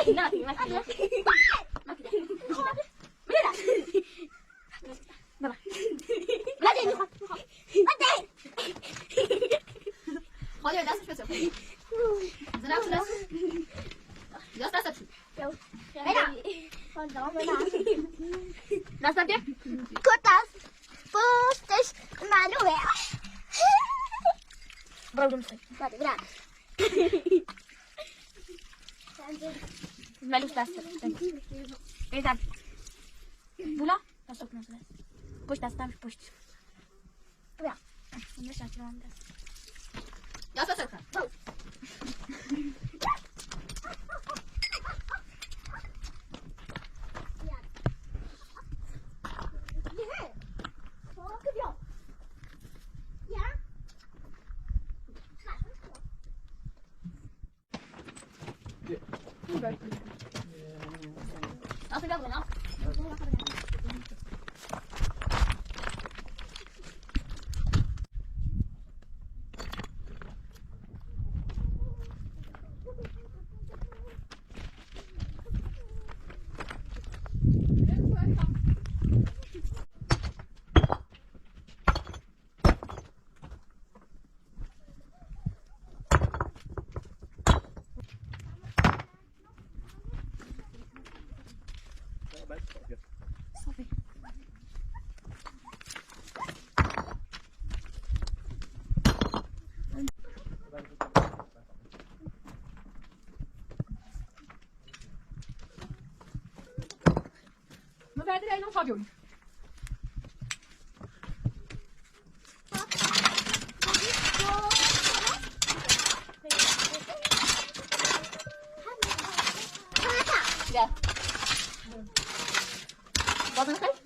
لا ما كده ما كده بابا لا دي خد خد خد يا داس شو تسوي زرع خلاص جالس داس شو داس ده كوتاس فوستش معلومة برضو مصير برا مالوش داس ايه ده بولا داس كنا داس پشت دستم پشت برا مش عارفه داس داس داس Aku dah kenal. صافي ما بعد لأنه فاضيون يا بابا خير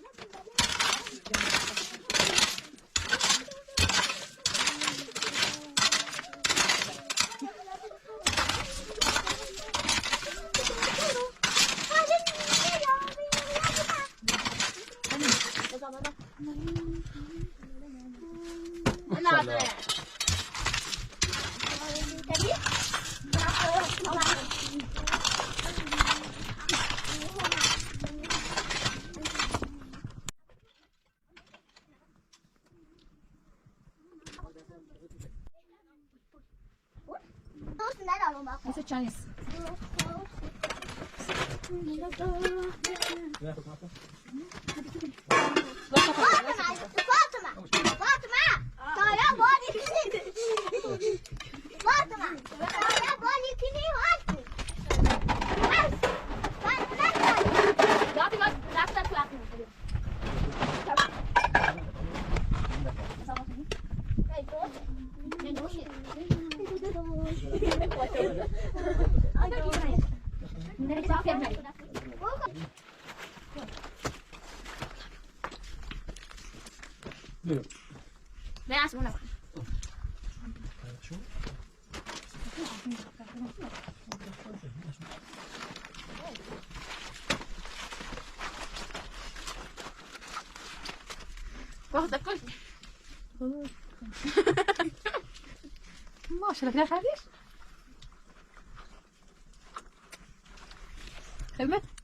Esse é Chinese. لا يعصبونك واخد الكل ما شاء الله كده خفيف خدمت